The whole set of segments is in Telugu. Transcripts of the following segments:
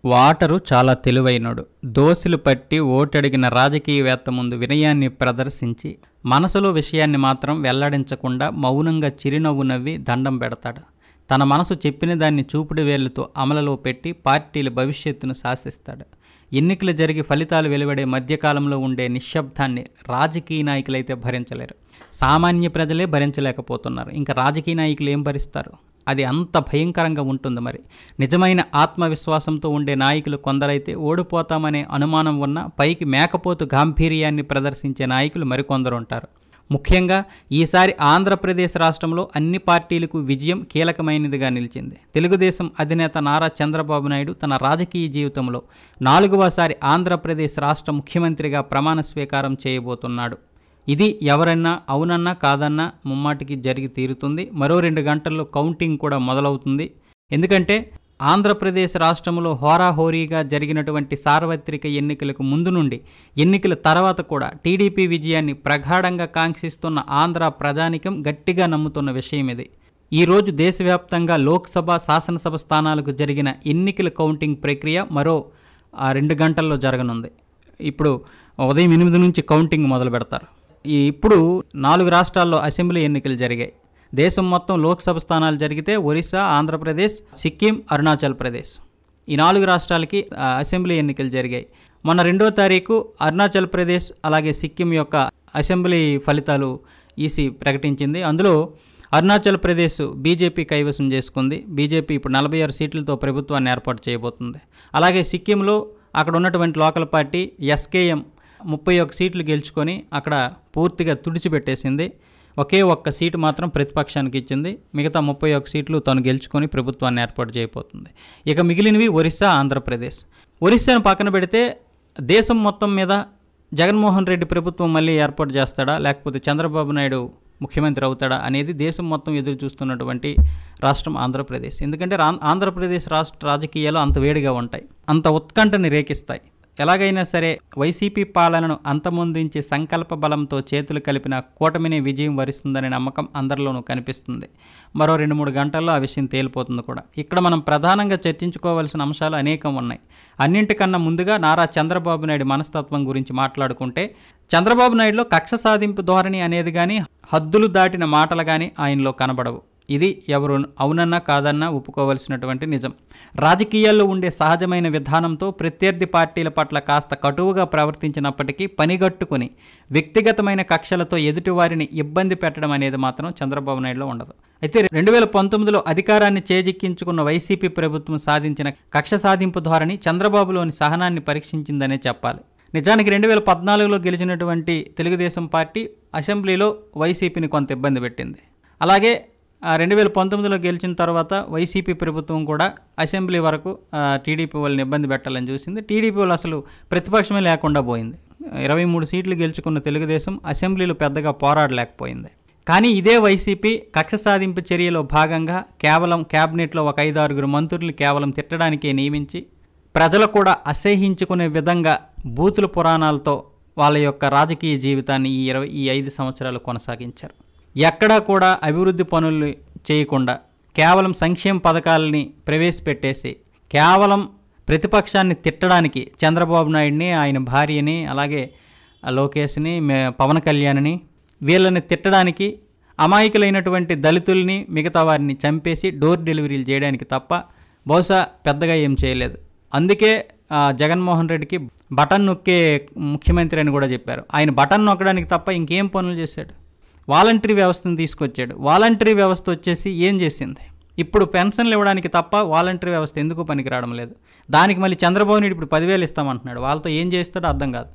వాటరు చాలా తెలివైనడు. దోసిలు పట్టి ఓటడిగిన రాజకీయవేత్త ముందు వినయాన్ని ప్రదర్శించి మనసులో విషయాన్ని మాత్రం వెల్లడించకుండా మౌనంగా చిరునవ్వు నవ్వి దండం పెడతాడు. తన మనసు చెప్పిన దాన్ని చూపుడు వేళ్లతో అమలులో పెట్టి పార్టీల భవిష్యత్తును శాసిస్తాడు. ఎన్నికలు జరిగి ఫలితాలు వెలువడే మధ్యకాలంలో ఉండే నిశ్శబ్దాన్ని రాజకీయ నాయకులైతే భరించలేరు. సామాన్య ప్రజలే భరించలేకపోతున్నారు. ఇంకా రాజకీయ నాయకులు ఏం భరిస్తారు? అది అంత భయంకరంగా ఉంటుంది. మరి నిజమైన ఆత్మవిశ్వాసంతో ఉండే నాయకులు కొందరైతే ఓడిపోతామనే అనుమానం ఉన్న పైకి మేకపోతు గాంభీర్యాన్ని ప్రదర్శించే నాయకులు మరికొందరు ఉంటారు. ముఖ్యంగా ఈసారి ఆంధ్రప్రదేశ్ రాష్ట్రంలో అన్ని పార్టీలకు విజయం కీలకమైనదిగా నిలిచింది. తెలుగుదేశం అధినేత నారా చంద్రబాబు నాయుడు తన రాజకీయ జీవితంలో 4వసారి ఆంధ్రప్రదేశ్ రాష్ట్ర ముఖ్యమంత్రిగా ప్రమాణ స్వీకారం చేయబోతున్నాడు. ఇది ఎవరన్నా అవునన్నా కాదన్నా ముమ్మాటికి జరిగి తీరుతుంది. మరో 2 గంటల్లో కౌంటింగ్ కూడా మొదలవుతుంది. ఎందుకంటే ఆంధ్రప్రదేశ్ రాష్ట్రంలో హోరాహోరీగా జరిగినటువంటి సార్వత్రిక ఎన్నికలకు ముందు నుండి ఎన్నికల తర్వాత కూడా టీడీపీ విజయాన్ని ప్రగాఢంగా కాంక్షిస్తున్న ఆంధ్ర ప్రజానికం గట్టిగా నమ్ముతున్న విషయం ఇది. ఈరోజు దేశవ్యాప్తంగా లోక్సభ, శాసనసభ స్థానాలకు జరిగిన ఎన్నికల కౌంటింగ్ ప్రక్రియ మరో 2 గంటల్లో జరగనుంది. ఇప్పుడు ఉదయం 8 నుంచి కౌంటింగ్ మొదలు పెడతారు. ఇప్పుడు 4 రాష్ట్రాల్లో అసెంబ్లీ ఎన్నికలు జరిగాయి. దేశం మొత్తం లోక్సభ స్థానాలు జరిగితే ఒరిస్సా, ఆంధ్రప్రదేశ్, సిక్కిం, అరుణాచల్ ప్రదేశ్ ఈ 4 రాష్ట్రాలకి అసెంబ్లీ ఎన్నికలు జరిగాయి. మొన్న 2వ తారీఖు అరుణాచల్ ప్రదేశ్ అలాగే సిక్కిం యొక్క అసెంబ్లీ ఫలితాలు ఈసీ ప్రకటించింది. అందులో అరుణాచల్ ప్రదేశ్ బీజేపీ కైవసం చేసుకుంది. బీజేపీ ఇప్పుడు 46 సీట్లతో ప్రభుత్వాన్ని ఏర్పాటు చేయబోతుంది. అలాగే సిక్కింలో అక్కడ ఉన్నటువంటి లోకల్ పార్టీ ఎస్కేఎం 31 సీట్లు గెలుచుకొని అక్కడ పూర్తిగా తుడిచిపెట్టేసింది. ఒకే ఒక్క సీటు మాత్రం ప్రతిపక్షానికి ఇచ్చింది. మిగతా 31 సీట్లు తను గెలుచుకొని ప్రభుత్వాన్ని ఏర్పాటు చేయబోతుంది. ఇక మిగిలినవి ఒరిస్సా, ఆంధ్రప్రదేశ్. ఒరిస్సాను పక్కన పెడితే దేశం మొత్తం మీద జగన్మోహన్ రెడ్డి ప్రభుత్వం మళ్ళీ ఏర్పాటు చేస్తాడా, లేకపోతే చంద్రబాబు నాయుడు ముఖ్యమంత్రి అవుతాడా అనేది దేశం మొత్తం ఎదురు చూస్తున్నటువంటి రాష్ట్రం ఆంధ్రప్రదేశ్. ఎందుకంటే ఆంధ్రప్రదేశ్ రాష్ట్ర రాజకీయాలు అంత వేడిగా ఉంటాయి, అంత ఉత్కంఠని రేకిస్తాయి. ఎలాగైనా సరే వైసీపీ పాలనను అంతమొందించి సంకల్ప బలంతో చేతులు కలిపిన కూటమినే విజయం వరిస్తుందనే నమ్మకం అందరిలోనూ కనిపిస్తుంది. మరో 2-3 గంటల్లో ఆ విషయం తేలిపోతుంది కూడా. ఇక్కడ మనం ప్రధానంగా చర్చించుకోవాల్సిన అంశాలు అనేకం ఉన్నాయి. అన్నింటికన్నా ముందుగా నారా చంద్రబాబు నాయుడు మనస్తత్వం గురించి మాట్లాడుకుంటే, చంద్రబాబు నాయుడులో కక్ష సాధింపు ధోరణి అనేది కానీ, హద్దులు దాటిన మాటలు కానీ ఆయనలో కనబడవు. ఇది ఎవరు అవునన్నా కాదన్నా ఒప్పుకోవలసినటువంటి నిజం. రాజకీయాల్లో ఉండే సహజమైన విధానంతో ప్రత్యర్థి పార్టీల పట్ల కాస్త కటువుగా ప్రవర్తించినప్పటికీ పనిగట్టుకుని వ్యక్తిగతమైన కక్షలతో ఎదుటివారిని ఇబ్బంది పెట్టడం అనేది మాత్రం చంద్రబాబు నాయుడులో ఉండదు. అయితే 2019లో అధికారాన్ని చేజిక్కించుకున్న వైసీపీ ప్రభుత్వం సాధించిన కక్ష సాధింపు ధోరణి చంద్రబాబులోని సహనాన్ని పరీక్షించిందనే చెప్పాలి. నిజానికి 2014లో గెలిచినటువంటి తెలుగుదేశం పార్టీ అసెంబ్లీలో వైసీపీని కొంత ఇబ్బంది పెట్టింది. అలాగే 2019లో గెలిచిన తర్వాత వైసీపీ ప్రభుత్వం కూడా అసెంబ్లీ వరకు టీడీపీ వాళ్ళని ఇబ్బంది పెట్టాలని చూసింది. టీడీపీ వాళ్ళు అసలు ప్రతిపక్షమే లేకుండా పోయింది. 23 సీట్లు గెలుచుకున్న తెలుగుదేశం అసెంబ్లీలో పెద్దగా పోరాడలేకపోయింది. కానీ ఇదే వైసీపీ కక్ష సాధింపు చర్యలో భాగంగా కేవలం క్యాబినెట్లో ఒక 5-6 మంత్రులు కేవలం తిట్టడానికే నియమించి ప్రజలు కూడా అసహ్యించుకునే విధంగా బూతుల పురాణాలతో వాళ్ళ యొక్క రాజకీయ జీవితాన్ని ఈ 5 సంవత్సరాలు కొనసాగించారు. ఎక్కడా కూడా అభివృద్ధి పనులు చేయకుండా కేవలం సంక్షేమ పథకాలని ప్రవేశపెట్టేసి కేవలం ప్రతిపక్షాన్ని తిట్టడానికి చంద్రబాబు నాయుడిని, ఆయన భార్యని, అలాగే లోకేష్ని, పవన్ కళ్యాణ్ని వీళ్ళని తిట్టడానికి అమాయకులైనటువంటి దళితుల్ని మిగతా వారిని చంపేసి డోర్ డెలివరీలు చేయడానికి తప్ప బహుశా పెద్దగా ఏం చేయలేదు. అందుకే జగన్మోహన్ రెడ్డికి బటన్ నొక్కే ముఖ్యమంత్రి అని కూడా చెప్పారు. ఆయన బటన్ నొక్కడానికి తప్ప ఇంకేం పనులు చేశాడు? వాలంటరీ వ్యవస్థను తీసుకొచ్చాడు. వాలంటరీ వ్యవస్థ వచ్చేసి ఏం చేసింది? ఇప్పుడు పెన్షన్లు ఇవ్వడానికి తప్ప వాలంటరీ వ్యవస్థ ఎందుకు పనికిరావడం లేదు. దానికి మళ్ళీ చంద్రబాబు నాయుడు ఇప్పుడు 10,000 ఇస్తామంటున్నాడు. వాళ్ళతో ఏం చేస్తాడో అర్థం కాదు.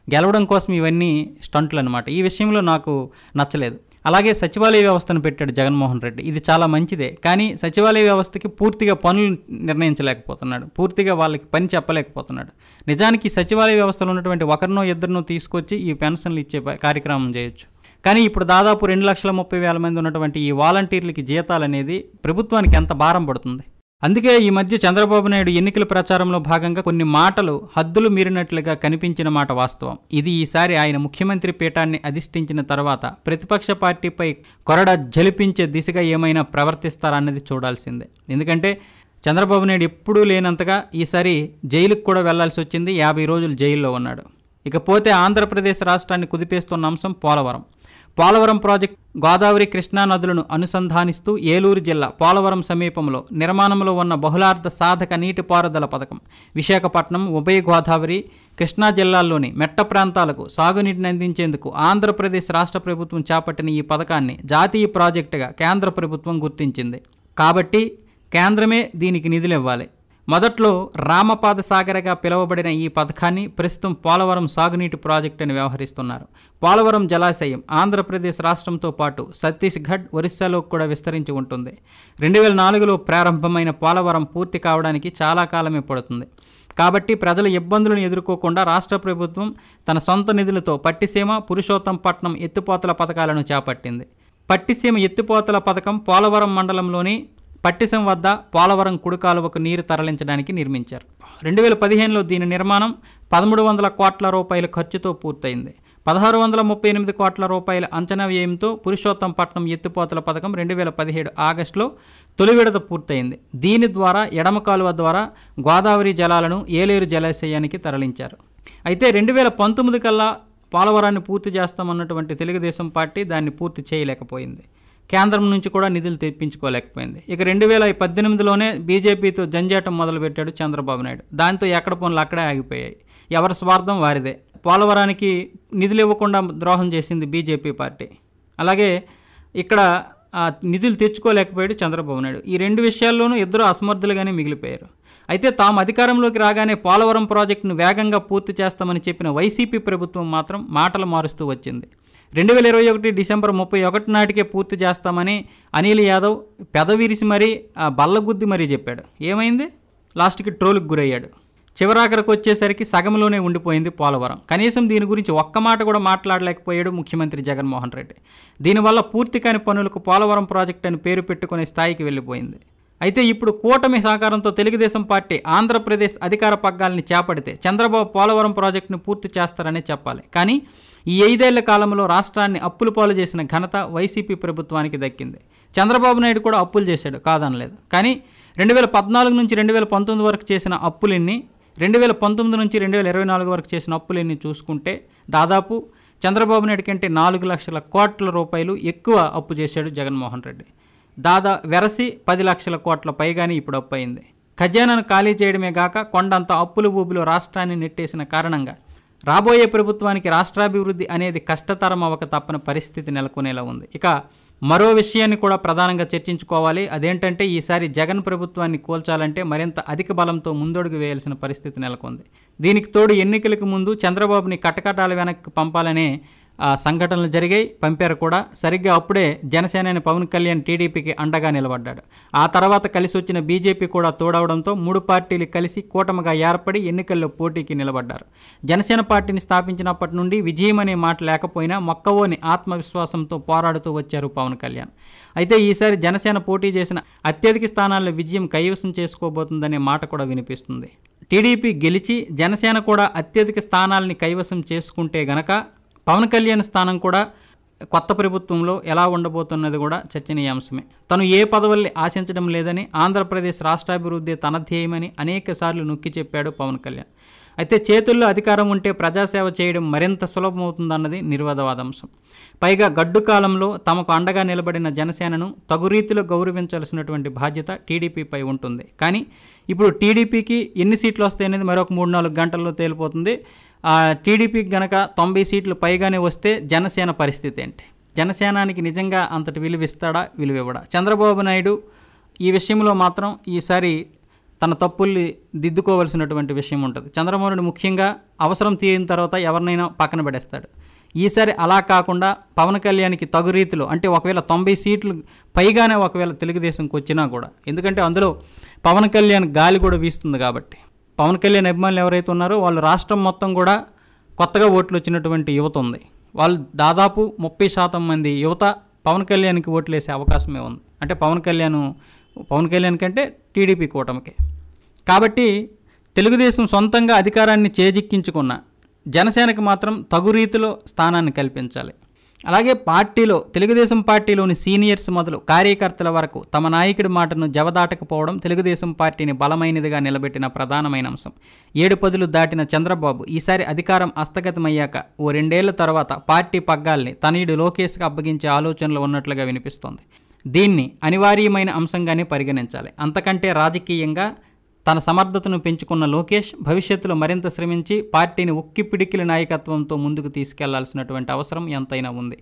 గెలవడం కోసం ఇవన్నీ స్టంట్లు అనమాట. ఈ విషయంలో నాకు నచ్చలేదు. అలాగే సచివాలయ వ్యవస్థను పెట్టాడు జగన్మోహన్ రెడ్డి. ఇది చాలా మంచిదే. కానీ సచివాలయ వ్యవస్థకి పూర్తిగా పనులు నిర్ణయించలేకపోతున్నాడు, పూర్తిగా వాళ్ళకి పని చెప్పలేకపోతున్నాడు. నిజానికి సచివాలయ వ్యవస్థలో ఉన్నటువంటి ఒకరినో ఇద్దరినో తీసుకొచ్చి ఈ పెన్షన్లు ఇచ్చే కార్యక్రమం చేయొచ్చు. కానీ ఇప్పుడు దాదాపు 2,30,000 మంది ఉన్నటువంటి ఈ వాలంటీర్లకి జీతాలు అనేది ప్రభుత్వానికి ఎంత భారం పడుతుంది. అందుకే ఈ మధ్య చంద్రబాబు నాయుడు ఎన్నికల ప్రచారంలో భాగంగా కొన్ని మాటలు హద్దులు మీరినట్లుగా కనిపించిన మాట వాస్తవం. ఇది ఈసారి ఆయన ముఖ్యమంత్రి పీఠాన్ని అధిష్ఠించిన తర్వాత ప్రతిపక్ష పార్టీపై కొరడ జలిపించే దిశగా ఏమైనా ప్రవర్తిస్తారన్నది చూడాల్సిందే. ఎందుకంటే చంద్రబాబు నాయుడు ఎప్పుడూ లేనంతగా ఈసారి జైలుకు కూడా వెళ్లాల్సి వచ్చింది. 50 రోజులు జైల్లో ఉన్నాడు. ఇకపోతే ఆంధ్రప్రదేశ్ రాష్ట్రాన్ని కుదిపేస్తున్న అంశం పోలవరం ప్రాజెక్టు గోదావరి కృష్ణా నదులను అనుసంధానిస్తూ ఏలూరు జిల్లా పోలవరం సమీపంలో నిర్మాణంలో ఉన్న బహుళార్థ సాధక నీటిపారుదల పథకం విశాఖపట్నం, ఉభయ గోదావరి, కృష్ణా జిల్లాల్లోని మెట్ట ప్రాంతాలకు సాగునీటిని అందించేందుకు ఆంధ్రప్రదేశ్ రాష్ట్ర ప్రభుత్వం చేపట్టిన ఈ పథకాన్ని జాతీయ ప్రాజెక్టుగా కేంద్ర ప్రభుత్వం గుర్తించింది. కాబట్టి కేంద్రమే దీనికి నిధులివ్వాలి. మొదట్లో రామపాద సాగరగా పిలువబడిన ఈ పథకాన్ని ప్రస్తుతం పోలవరం సాగునీటి ప్రాజెక్టు అని వ్యవహరిస్తున్నారు. పోలవరం జలాశయం ఆంధ్రప్రదేశ్ రాష్ట్రంతో పాటు ఛత్తీస్గఢ్, ఒరిస్సాలో కూడా విస్తరించి ఉంటుంది. 2004లో ప్రారంభమైన పోలవరం పూర్తి కావడానికి చాలా కాలమే పడుతుంది. కాబట్టి ప్రజల ఇబ్బందులను ఎదుర్కోకుండా రాష్ట్ర ప్రభుత్వం తన సొంత నిధులతో పట్టిసీమ, పురుషోత్తంపట్నం ఎత్తిపోతల పథకాలను చేపట్టింది. పట్టిసీమ ఎత్తిపోతల పథకం పోలవరం మండలంలోని పట్టిసం వద్ద పోలవరం కుడికాలువకు నీరు తరలించడానికి నిర్మించారు. 2015లో దీని నిర్మాణం 1300 కోట్ల రూపాయల ఖర్చుతో పూర్తయింది. 1638 కోట్ల రూపాయల అంచనా వ్యయంతో పురుషోత్తంపట్నం ఎత్తిపోతల పథకం 2017 ఆగస్టులో తొలి విడత పూర్తయింది. దీని ద్వారా ఎడమ కాలువ ద్వారా గోదావరి జలాలను ఏలేరు జలాశయానికి తరలించారు. అయితే 2019 కల్లా పోలవరాన్ని పూర్తి చేస్తామన్నటువంటి తెలుగుదేశం పార్టీ దాన్ని పూర్తి చేయలేకపోయింది. కేంద్రం నుంచి కూడా నిధులు తెప్పించుకోలేకపోయింది. ఇక 2018లోనే బీజేపీతో జంజాటం మొదలుపెట్టాడు చంద్రబాబు నాయుడు. దాంతో ఎక్కడ పనులు అక్కడే ఆగిపోయాయి. ఎవరి స్వార్థం వారిదే. పోలవరానికి నిధులు ఇవ్వకుండా ద్రోహం చేసింది బీజేపీ పార్టీ. అలాగే ఇక్కడ నిధులు తెచ్చుకోలేకపోయాడు చంద్రబాబు నాయుడు. ఈ 2 విషయాల్లోనూ ఇద్దరు అసమర్థులుగానే మిగిలిపోయారు. అయితే తాము అధికారంలోకి రాగానే పోలవరం ప్రాజెక్టును వేగంగా పూర్తి చేస్తామని చెప్పిన వైసీపీ ప్రభుత్వం మాత్రం మాటలు మారుస్తూ వచ్చింది. 2021 డిసెంబర్ 31 నాటికే పూర్తి చేస్తామని అనిల్ యాదవ్ పెదవిరిసి మరీ బల్లగుద్ది మరీ చెప్పాడు. ఏమైంది? లాస్ట్కి ట్రోల్కి గురయ్యాడు. చివరాఖరికి వచ్చేసరికి సగంలోనే ఉండిపోయింది పోలవరం. కనీసం దీని గురించి ఒక్క మాట కూడా మాట్లాడలేకపోయాడు ముఖ్యమంత్రి జగన్మోహన్ రెడ్డి. దీనివల్ల పూర్తి కాని పనులకు పోలవరం ప్రాజెక్టు అని పేరు పెట్టుకునే స్థాయికి వెళ్ళిపోయింది. అయితే ఇప్పుడు కూటమి సహకారంతో తెలుగుదేశం పార్టీ ఆంధ్రప్రదేశ్ అధికార పగ్గాల్ని చేపడితే చంద్రబాబు పోలవరం ప్రాజెక్టును పూర్తి చేస్తారనే చెప్పాలి. కానీ ఈ 5 ఏళ్ల కాలంలో రాష్ట్రాన్ని అప్పులు పాలు చేసిన ఘనత వైసీపీ ప్రభుత్వానికి దక్కింది. చంద్రబాబు నాయుడు కూడా అప్పులు చేశాడు, కాదనలేదు. కానీ 2014 నుంచి 2019 వరకు చేసిన అప్పులెన్ని, 2019 నుంచి 2024 వరకు చేసిన అప్పులెన్ని చూసుకుంటే దాదాపు చంద్రబాబు నాయుడు కంటే 4 లక్షల కోట్ల రూపాయలు ఎక్కువ అప్పు చేశాడు జగన్మోహన్ రెడ్డి. వెరసి 10 లక్షల కోట్ల పైగానే ఇప్పుడు అప్పు అయింది. ఖజానాను ఖాళీ చేయడమే గాక కొండంత అప్పుల ఊబిలో రాష్ట్రాన్ని నెట్టేసిన కారణంగా రాబోయే ప్రభుత్వానికి రాష్ట్రాభివృద్ధి అనేది కష్టతరం అవ్వక తప్పని పరిస్థితి నెలకొనేలా ఉంది. ఇక మరో విషయాన్ని కూడా ప్రధానంగా చర్చించుకోవాలి. అదేంటంటే ఈసారి జగన్ ప్రభుత్వాన్ని కూల్చాలంటే మరింత అధిక బలంతో ముందడుగు వేయాల్సిన పరిస్థితి నెలకొంది. దీనికి తోడు ఎన్నికలకు ముందు చంద్రబాబుని కటకటాల వెనక్కి పంపాలనే సంఘటనలు జరిగాయి, పంపారు కూడా. సరిగ్గా అప్పుడే జనసేనాని పవన్ కళ్యాణ్ టీడీపీకి అండగా నిలబడ్డాడు. ఆ తర్వాత కలిసి వచ్చిన బీజేపీ కూడా తోడవడంతో 3 పార్టీలు కలిసి కూటమిగా ఏర్పడి ఎన్నికల్లో పోటీకి నిలబడ్డారు. జనసేన పార్టీని స్థాపించినప్పటి నుండి విజయం అనే మాట లేకపోయినా మొక్కవోని ఆత్మవిశ్వాసంతో పోరాడుతూ వచ్చారు పవన్ కళ్యాణ్. అయితే ఈసారి జనసేన పోటీ చేసిన అత్యధిక స్థానాల్లో విజయం కైవసం చేసుకోబోతుందనే మాట కూడా వినిపిస్తుంది. టీడీపీ గెలిచి జనసేన కూడా అత్యధిక స్థానాల్ని కైవసం చేసుకుంటే గనక పవన్ కళ్యాణ్ స్థానం కూడా కొత్త ప్రభుత్వంలో ఎలా ఉండబోతున్నది కూడా చర్చనీయాంశమే. తను ఏ పదవుల్ని ఆశించడం లేదని, ఆంధ్రప్రదేశ్ రాష్ట్రాభివృద్ధి తన ధ్యేయమని అనేక సార్లు నొక్కి చెప్పాడు పవన్ కళ్యాణ్. అయితే చేతుల్లో అధికారం ఉంటే ప్రజాసేవ చేయడం మరింత సులభమవుతుందన్నది నిర్వాదవాదాంశం. పైగా గడ్డు కాలంలో తమకు అండగా నిలబడిన జనసేనను తగు రీతిలో గౌరవించాల్సినటువంటి బాధ్యత టీడీపీపై ఉంటుంది. కానీ ఇప్పుడు టీడీపీకి ఎన్ని సీట్లు వస్తాయనేది మరొక 3-4 గంటల్లో తేలిపోతుంది. టీడీపీకి గనక 90 సీట్లు పైగానే వస్తే జనసేన పరిస్థితి ఏంటి? జనసేనానికి నిజంగా అంతటి విలువిస్తాడా, విలువివ్వడా? చంద్రబాబు నాయుడు ఈ విషయంలో మాత్రం ఈసారి తన తప్పుల్ని దిద్దుకోవాల్సినటువంటి విషయం ఉంటుంది. చంద్రబాబు నాయుడు ముఖ్యంగా అవసరం తీరిన తర్వాత ఎవరినైనా పక్కన పడేస్తాడు. ఈసారి అలా కాకుండా పవన్ కళ్యాణ్కి తగు రీతిలో, అంటే ఒకవేళ 90 సీట్లు పైగానే ఒకవేళ తెలుగుదేశంకి వచ్చినా కూడా, ఎందుకంటే అందులో పవన్ కళ్యాణ్ గాలి కూడా వీస్తుంది కాబట్టి, పవన్ కళ్యాణ్ అభిమానులు ఎవరైతే ఉన్నారో వాళ్ళు రాష్ట్రం మొత్తం కూడా కొత్తగా ఓట్లు వచ్చినటువంటి యువత ఉంది. వాళ్ళు దాదాపు 30% మంది యువత పవన్ కళ్యాణ్కి ఓట్లు వేసే అవకాశమే ఉంది. అంటే పవన్ కళ్యాణ్ కంటే టీడీపీ కూటమికి. కాబట్టి తెలుగుదేశం సొంతంగా అధికారాన్ని చేజిక్కించుకున్న జనసేనకు మాత్రం తగు రీతిలో స్థానాన్ని కల్పించాలి. అలాగే తెలుగుదేశం పార్టీలోని సీనియర్స్ మొదలు కార్యకర్తల వరకు తమ నాయకుడి మాటను జవదాటకపోవడం తెలుగుదేశం పార్టీని బలమైనదిగా నిలబెట్టిన ప్రధానమైన అంశం. 7 పదులు దాటిన చంద్రబాబు ఈసారి అధికారం హస్తగతమయ్యాక ఓ 2 ఏళ్ల తర్వాత పార్టీ పగ్గాల్ని తనయుడు లోకేష్కి అప్పగించే ఆలోచనలు ఉన్నట్లుగా వినిపిస్తోంది. దీన్ని అనివార్యమైన అంశంగానే పరిగణించాలి. అంతకంటే రాజకీయంగా తన సమర్థతను పెంచుకున్న లోకేష్ భవిష్యత్తులో మరింత శ్రమించి పార్టీని ఉక్కిపిడికిలి నాయకత్వంతో ముందుకు తీసుకెళ్లాల్సినటువంటి అవసరం ఎంతైనా ఉంది.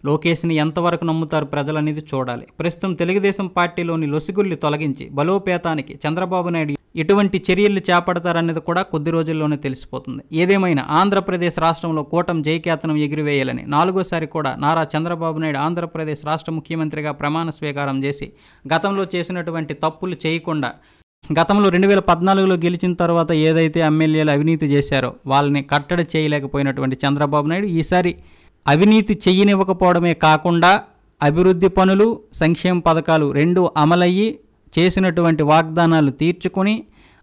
లోకేష్ని ఎంతవరకు నమ్ముతారు ప్రజలనేది చూడాలి. ప్రస్తుతం తెలుగుదేశం పార్టీలోని లొసిగుల్ని తొలగించి బలోపేతానికి చంద్రబాబు నాయుడు ఎటువంటి చర్యలు చేపడతారనేది కూడా కొద్ది రోజుల్లోనే తెలిసిపోతుంది. ఏదేమైనా ఆంధ్రప్రదేశ్ రాష్ట్రంలో కూటమి జయకేతనం ఎగురవేయాలని 4వ సారి కూడా నారా చంద్రబాబు నాయుడు ఆంధ్రప్రదేశ్ రాష్ట్ర ముఖ్యమంత్రిగా ప్రమాణ స్వీకారం చేసి గతంలో చేసినటువంటి తప్పులు చేయకుండా గతంలో 2014లో గెలిచిన తర్వాత ఏదైతే ఎమ్మెల్యేలు అవినీతి చేశారో వాళ్ళని కట్టడి చేయలేకపోయినటువంటి చంద్రబాబు నాయుడు ఈసారి అవినీతి చెయ్యనివ్వకపోవడమే కాకుండా అభివృద్ధి పనులు, సంక్షేమ పథకాలు 2 అమలయ్యి చేసినటువంటి వాగ్దానాలు తీర్చుకొని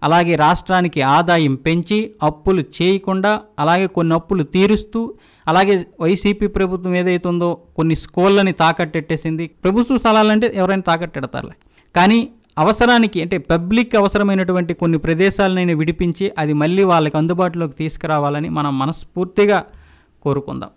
అలాగే రాష్ట్రానికి ఆదాయం పెంచి అప్పులు చేయకుండా అలాగే కొన్ని అప్పులు తీరుస్తూ అలాగే వైసీపీ ప్రభుత్వం ఏదైతే ఉందో కొన్ని స్కూళ్ళని తాకట్టెట్టేసింది. ప్రభుత్వ స్థలాలంటే ఎవరైనా తాకట్టెడతారులే, కానీ అవసరానికి అంటే పబ్లిక్ అవసరమైనటువంటి కొన్ని ప్రదేశాలనైనా విడిపించి అది మళ్ళీ వాళ్ళకి అందుబాటులోకి తీసుకురావాలని మనం మనస్ఫూర్తిగా కోరుకుందాం.